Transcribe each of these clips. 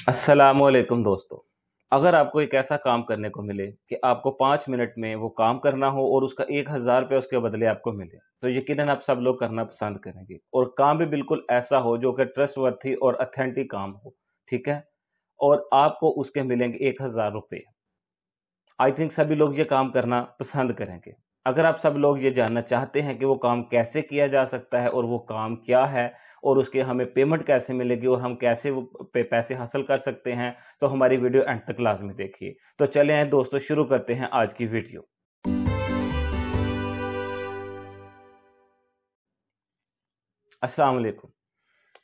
अस्सलामुअलैकुम दोस्तों। अगर आपको एक ऐसा काम करने को मिले कि आपको 5 मिनट में वो काम करना हो और उसका 1,000 रुपया उसके बदले आपको मिले, तो यकीनन आप सब लोग करना पसंद करेंगे। और काम भी बिल्कुल ऐसा हो जो कि ट्रस्टवर्थी और ऑथेंटिक काम हो, ठीक है। और आपको उसके मिलेंगे 1,000 रुपये। आई थिंक सभी लोग ये काम करना पसंद करेंगे। अगर आप सब लोग ये जानना चाहते हैं कि वो काम कैसे किया जा सकता है और वो काम क्या है और उसके हमें पेमेंट कैसे मिलेगी और हम कैसे वो पैसे हासिल कर सकते हैं, तो हमारी वीडियो एंड तक लाजमी देखिए। तो चले आए दोस्तों, शुरू करते हैं आज की वीडियो। अस्सलाम वालेकुम।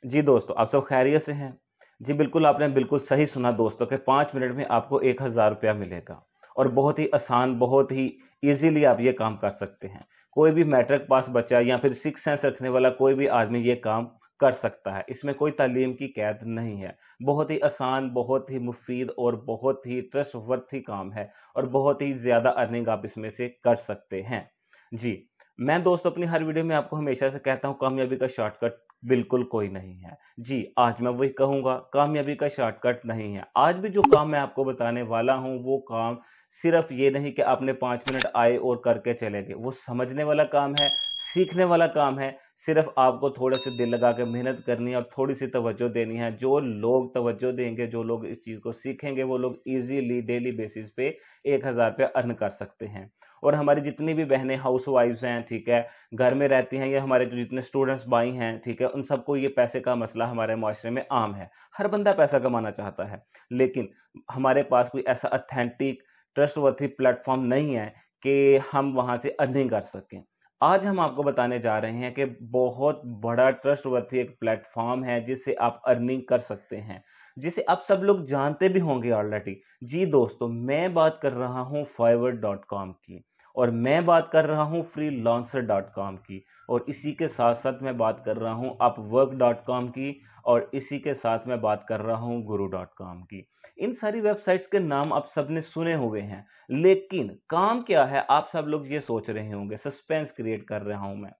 जी दोस्तों, आप सब खैरियत से हैं? जी बिल्कुल, आपने बिल्कुल सही सुना दोस्तों कि 5 मिनट में आपको 1,000 रुपया मिलेगा। और बहुत ही आसान, बहुत ही इजीली आप ये काम कर सकते हैं। कोई भी मैट्रिक पास बच्चा या फिर सिक्स सेंस रखने वाला कोई भी आदमी ये काम कर सकता है। इसमें कोई तालीम की कैद नहीं है। बहुत ही आसान, बहुत ही मुफीद और बहुत ही ट्रस्टवर्थी काम है। और बहुत ही ज़्यादा अर्निंग आप इसमें से कर सकते हैं। जी, मैं दोस्तों अपनी हर वीडियो में आपको हमेशा से कहता हूँ, कामयाबी का शॉर्टकट बिल्कुल कोई नहीं है। जी, आज मैं वही कहूँगा, कामयाबी का शॉर्टकट नहीं है। आज भी जो काम मैं आपको बताने वाला हूँ, वो काम सिर्फ़ ये नहीं कि आपने 5 मिनट आए और करके चले गए। वो समझने वाला काम है, सीखने वाला काम है। सिर्फ़ आपको थोड़े-से दिल लगा के मेहनत करनी है और थोड़ी-सी तवज्जो देनी है। जो लोग तवज्जो देंगे, जो लोग इस चीज़ को सीखेंगे, वो लोग ईज़िली डेली बेसिस पे 1,000 रुपया अर्न कर सकते हैं। और हमारी जितनी भी बहनें हाउसवाइफ्स हैं, ठीक है, घर में रहती हैं, या हमारे जो जितने स्टूडेंट्स भाई हैं, ठीक है, उन सबको ये पैसे का मसला हमारे माशरे में आम है। हर बंदा पैसा कमाना चाहता है, लेकिन हमारे पास कोई ऐसा ऑथेंटिक ट्रस्टवर्थी प्लेटफॉर्म नहीं है कि हम वहाँ से अर्निंग कर सकें। आज हम आपको बताने जा रहे हैं कि बहुत बड़ा ट्रस्टवर्थी एक प्लेटफॉर्म है जिससे आप अर्निंग कर सकते हैं, जिसे आप सब लोग जानते भी होंगे ऑलरेडी। जी दोस्तों, मैं बात कर रहा हूँ fiverr.com की। और मैं बात कर रहा हूँ freelancer.com की। और इसी के साथ साथ मैं बात कर रहा हूँ upwork.com की। और इसी के साथ मैं बात कर रहा हूँ guru.com की। इन सारी वेबसाइट्स के नाम आप सबने सुने हुए हैं, लेकिन काम क्या है आप सब लोग ये सोच रहे होंगे। सस्पेंस क्रिएट कर रहा हूं मैं,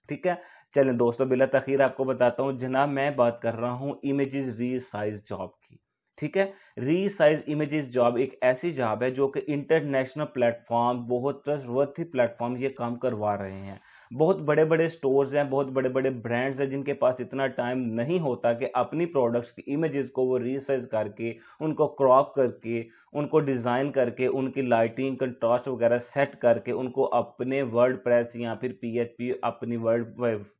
ठीक है। चलें दोस्तों, बिला तखीर आपको बताता हूँ जनाब, मैं बात कर रहा हूँ इमेजेस रीसाइज जॉब की, ठीक है। रीसाइज इमेजेस जॉब एक ऐसी जॉब है जो कि इंटरनेशनल प्लेटफॉर्म, बहुत ट्रस्टवर्थी प्लेटफॉर्म ये काम करवा रहे हैं। बहुत बड़े बड़े स्टोर्स हैं, बहुत बड़े बड़े ब्रांड्स हैं जिनके पास इतना टाइम नहीं होता कि अपनी प्रोडक्ट्स की इमेजेस को वो रीसाइज करके, उनको क्रॉप करके, उनको डिज़ाइन करके, उनकी लाइटिंग कंट्रास्ट वगैरह सेट करके, उनको अपने वर्डप्रेस या फिर पीएचपी अपनी वर्ड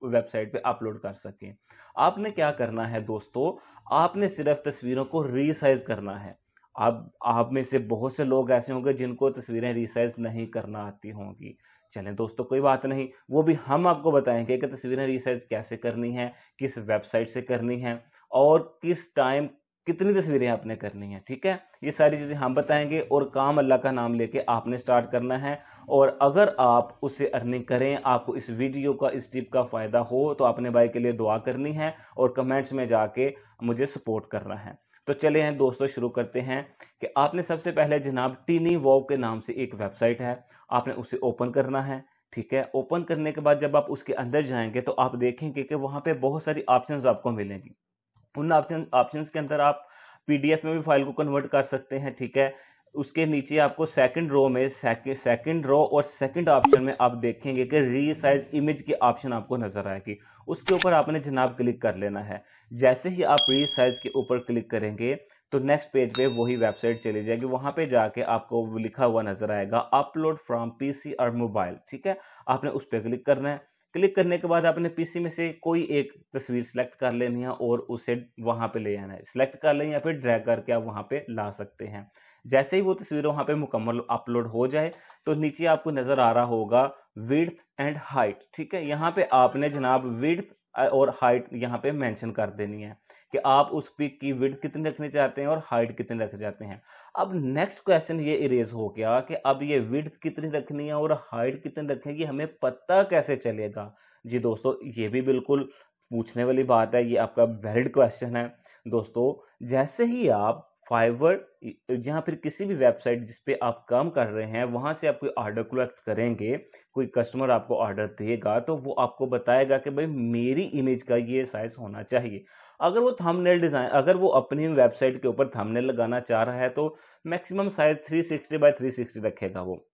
वेबसाइट पे अपलोड कर सकें। आपने क्या करना है दोस्तों, आपने सिर्फ तस्वीरों को रीसाइज करना है। आप में से बहुत से लोग ऐसे होंगे जिनको तस्वीरें रीसाइज नहीं करना आती होंगी। चलें दोस्तों, कोई बात नहीं, वो भी हम आपको बताएंगे कि तस्वीरें रीसाइज कैसे करनी है, किस वेबसाइट से करनी है और किस टाइम कितनी तस्वीरें आपने करनी है, ठीक है। ये सारी चीज़ें हम बताएंगे और काम अल्लाह का नाम लेके आपने स्टार्ट करना है। और अगर आप उससे अर्निंग करें, आपको इस वीडियो का, इस टिप का फ़ायदा हो, तो अपने भाई के लिए दुआ करनी है और कमेंट्स में जाके मुझे सपोर्ट करना है। तो चले हैं दोस्तों, शुरू करते हैं कि आपने सबसे पहले जनाब टीनी वॉव के नाम से एक वेबसाइट है, आपने उसे ओपन करना है, ठीक है। ओपन करने के बाद जब आप उसके अंदर जाएंगे तो आप देखेंगे कि वहाँ पे बहुत सारी ऑप्शंस आपको मिलेंगी। उन ऑप्शंस के अंदर आप पीडीएफ में भी फाइल को कन्वर्ट कर सकते हैं, ठीक है। उसके नीचे आपको सेकंड रो में सेकंड रो और सेकंड ऑप्शन में आप देखेंगे कि रीसाइज इमेज की ऑप्शन आपको नजर आएगी। उसके ऊपर आपने जनाब क्लिक कर लेना है। जैसे ही आप रीसाइज के ऊपर क्लिक करेंगे तो नेक्स्ट पेज पे वही वेबसाइट चली जाएगी। वहां पे जाके आपको लिखा हुआ नजर आएगा अपलोड फ्रॉम पीसी और मोबाइल, ठीक है। आपने उस पर क्लिक करना है। क्लिक करने के बाद आपने पीसी में से कोई एक तस्वीर सेलेक्ट कर लेनी है और उसे वहां पे ले आना है। सिलेक्ट कर लें या फिर ड्रैग करके आप वहां पे ला सकते हैं। जैसे ही वो तस्वीर वहां पे मुकम्मल अपलोड हो जाए तो नीचे आपको नजर आ रहा होगा विड्थ एंड हाइट, ठीक है। यहाँ पे आपने जनाब विड्थ और हाइट यहाँ पे मेंशन कर देनी है कि आप उस पिक की विड्थ कितनी रखनी चाहते हैं और हाइट कितनी रखना चाहते हैं। अब नेक्स्ट क्वेश्चन ये इरेज हो गया कि अब ये विड्थ कितनी रखनी है और हाइट कितनी रखेगी, हमें पता कैसे चलेगा। जी दोस्तों, ये भी बिल्कुल पूछने वाली बात है, ये आपका वैलिड क्वेश्चन है। दोस्तों, जैसे ही आप फाइवर या फिर किसी भी वेबसाइट जिस पे आप काम कर रहे हैं वहां से आप कोई ऑर्डर कलेक्ट करेंगे, कोई कस्टमर आपको ऑर्डर देगा तो वो आपको बताएगा कि भाई मेरी इमेज का ये साइज होना चाहिए। अगर वो थंबनेल डिजाइन, अगर वो अपनी वेबसाइट के ऊपर थंबनेल लगाना चाह रहा है तो मैक्सिमम साइज 360 बाय 360 रखेगा वो।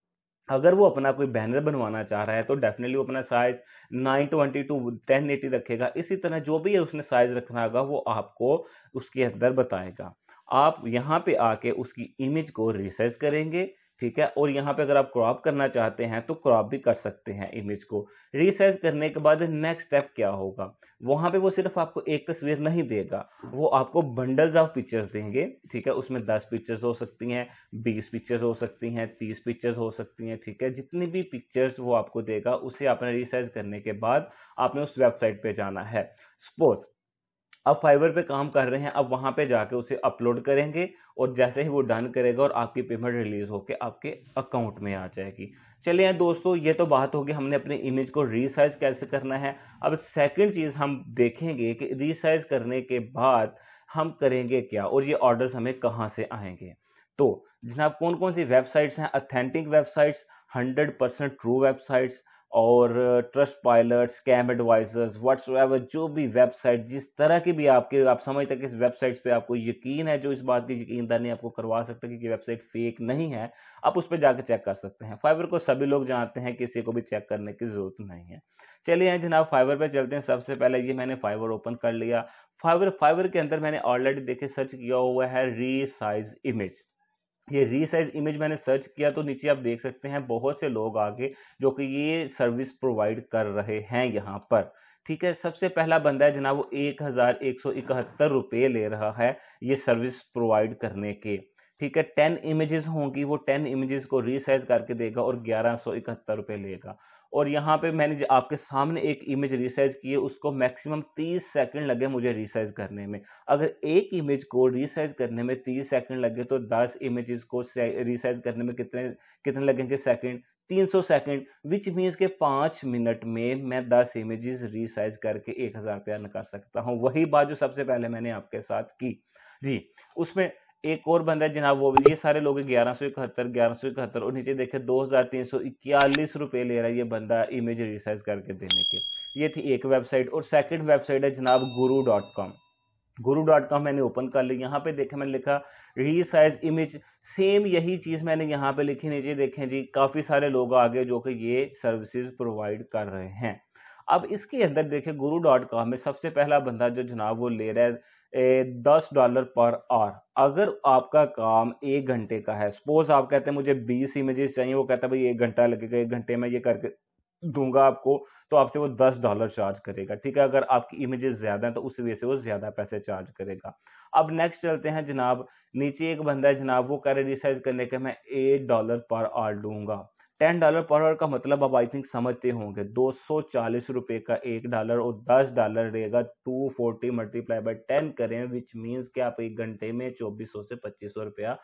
अगर वो अपना कोई बैनर बनवाना चाह रहा है तो डेफिनेटली वो अपना साइज 920 टू 1080 रखेगा। इसी तरह जो भी है उसने साइज रखना होगा वो आपको उसके अंदर बताएगा। आप यहाँ पे आके उसकी इमेज को रिसाइज करेंगे, ठीक है। और यहाँ पे अगर आप क्रॉप करना चाहते हैं तो क्रॉप भी कर सकते हैं इमेज को। रिसाइज करने के बाद नेक्स्ट स्टेप क्या होगा, वहां पे वो सिर्फ आपको एक तस्वीर नहीं देगा, वो आपको बंडल्स ऑफ पिक्चर्स देंगे, ठीक है। उसमें 10 पिक्चर्स हो सकती हैं, 20 पिक्चर्स हो सकती हैं, 30 पिक्चर्स हो सकती हैं, ठीक है। जितनी भी पिक्चर्स वो आपको देगा उसे आपने रिसाइज करने के बाद आपने उस वेबसाइट पे जाना है। सपोज अब फाइवर पे काम कर रहे हैं, अब वहां पे जाके उसे अपलोड करेंगे और जैसे ही वो डन करेगा और आपकी पेमेंट रिलीज होके आपके अकाउंट में आ जाएगी। चलिए दोस्तों, ये तो बात होगी हमने अपनी इमेज को रीसाइज कैसे करना है। अब सेकंड चीज हम देखेंगे कि रीसाइज करने के बाद हम करेंगे क्या और ये ऑर्डर्स हमें कहाँ से आएंगे। तो जनाब कौन कौन सी वेबसाइट्स हैं, ऑथेंटिक वेबसाइट्स, 100% ट्रू वेबसाइट्स और Trustpilot, scam advisers, whatsoever, जो भी वेबसाइट जिस तरह की भी आपके आप समझते हैं कि इस वेबसाइट्स पे आपको यकीन है, जो इस बात की यकीनदानी आपको करवा सकते हैं कि वेबसाइट फेक नहीं है, आप उस पर जाकर चेक कर सकते हैं। फाइवर को सभी लोग जानते हैं, किसी को भी चेक करने की जरूरत नहीं है। चलिए जनाब फाइवर पे चलते हैं। सबसे पहले ये मैंने फाइवर ओपन कर लिया। फाइवर के अंदर मैंने ऑलरेडी देखे सर्च किया हुआ है रीसाइज इमेज। ये रीसाइज इमेज मैंने सर्च किया तो नीचे आप देख सकते हैं बहुत से लोग आगे जो कि ये सर्विस प्रोवाइड कर रहे हैं यहाँ पर, ठीक है। सबसे पहला बंदा है जनाब, वो 1171 रुपये ले रहा है ये सर्विस प्रोवाइड करने के, ठीक है। 10 इमेजेस होंगी, वो 10 इमेजेस को रीसाइज करके देगा और 1171 रुपये लेगा। और यहाँ पे मैंने आपके सामने एक इमेज रिसाइज की है, उसको मैक्सिमम 30 सेकंड लगे मुझे रिसाइज करने में। अगर एक इमेज को रिसाइज करने में 30 सेकंड लगे तो 10 इमेजेस को रिसाइज करने में कितने कितने लगेंगे सेकंड, 300 सेकंड, विच मीन्स के 5 मिनट में मैं 10 इमेजेस रिसाइज करके 1000 रुपया निकाल सकता हूँ। वही बात जो सबसे पहले मैंने आपके साथ की जी। उसमें एक और बंदा है जनाब, वो ये सारे लोग 1171 और नीचे देखे 2341 रुपए ले रहा है ये बंदा इमेज रिसाइज करके देने के। ये थी एक वेबसाइट। और सेकंड वेबसाइट है जनाब guru.com। guru.com मैंने ओपन कर ली। यहाँ पे देखे मैंने लिखा रीसाइज इमेज, सेम यही चीज मैंने यहाँ पे लिखी। नीचे देखें जी, काफी सारे लोग आगे जो कि ये सर्विसेज प्रोवाइड कर रहे हैं। अब इसके अंदर देखें guru.com में सबसे पहला बंदा जो जनाब वो ले रहा है $10 पर आवर। अगर आपका काम 1 घंटे का है, सपोज आप कहते हैं मुझे 20 इमेजेस चाहिए, वो कहता है भाई 1 घंटा लगेगा, 1 घंटे में ये करके दूंगा आपको, तो आपसे वो $10 चार्ज करेगा, ठीक है। अगर आपकी इमेजेस ज्यादा है तो उस वजह से वो ज्यादा पैसे चार्ज करेगा। अब नेक्स्ट चलते हैं जनाब, नीचे एक बंदा है जनाब, वो कह रहे रिसाइज करने के मैं $8 पर आवर दूंगा। $10 पर आवर का मतलब आप आई थिंक समझते होंगे, 240 रुपए का $1 और $10 रहेगा 240 मल्टीप्लाई बाय 10 करें, विच मीन्स कि आप 1 घंटे में 2400 से 2500 रुपया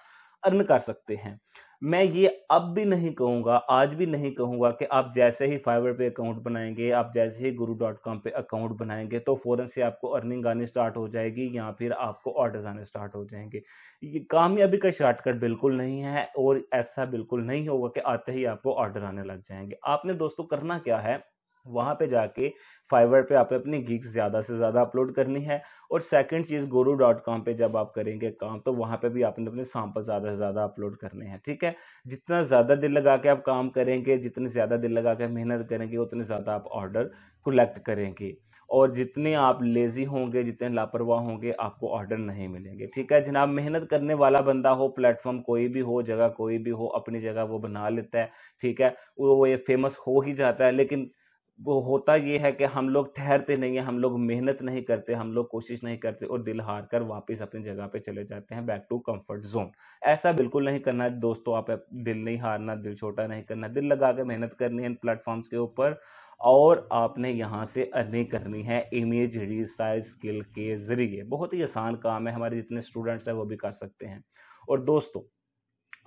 अर्न कर सकते हैं। मैं ये अब भी नहीं कहूंगा, आज भी नहीं कहूंगा कि आप जैसे ही फाइवर पे अकाउंट बनाएंगे, आप जैसे ही guru.com पे अकाउंट बनाएंगे तो फौरन से आपको अर्निंग आनी स्टार्ट हो जाएगी या फिर आपको ऑर्डर्स आने स्टार्ट हो जाएंगे। ये कामयाबी का शॉर्टकट बिल्कुल नहीं है और ऐसा बिल्कुल नहीं होगा कि आते ही आपको ऑर्डर आने लग जाएंगे। आपने दोस्तों करना क्या है, वहां पे जाके फाइवर पे आप अपनी गिग्स ज्यादा से ज्यादा अपलोड करनी है। और सेकंड चीज guru.com पे जब आप करेंगे काम तो वहां पे भी आपने अपने सैंपल ज्यादा से ज्यादा अपलोड करने हैं, ठीक है। जितना ज्यादा दिल लगा के आप काम करेंगे, जितनी ज्यादा दिल लगा के मेहनत करेंगे, उतने ज्यादा आप ऑर्डर कलेक्ट करेंगे। और जितने आप लेजी होंगे, जितने लापरवाह होंगे, आपको ऑर्डर नहीं मिलेंगे, ठीक है जनाब। मेहनत करने वाला बंदा हो, प्लेटफॉर्म कोई भी हो, जगह कोई भी हो, अपनी जगह वो बना लेता है, ठीक है। वो ये फेमस हो ही जाता है। लेकिन वो होता ये है कि हम लोग ठहरते नहीं है, हम लोग मेहनत नहीं करते, हम लोग कोशिश नहीं करते और दिल हार कर वापस अपनी जगह पे चले जाते हैं, बैक टू कंफर्ट जोन। ऐसा बिल्कुल नहीं करना है दोस्तों। आप दिल नहीं हारना, दिल छोटा नहीं करना, दिल लगा के मेहनत करनी है इन प्लेटफॉर्म्स के ऊपर और आपने यहाँ से अर्निंग करनी है इमेज रिसाइज स्किल के जरिए। बहुत ही आसान काम है, हमारे जितने स्टूडेंट्स हैं वो भी कर सकते हैं। और दोस्तों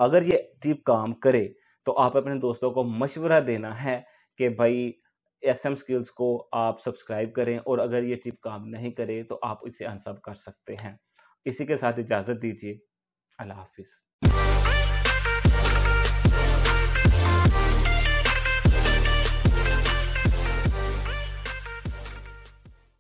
अगर ये टिप काम करे तो आप अपने दोस्तों को मशवरा देना है कि भाई SM स्किल्स को आप सब्सक्राइब करें, और अगर ये टिप काम नहीं करे तो आप इसे अनसब कर सकते हैं। इसी के साथ इजाजत दीजिए। अल्लाह हाफिज।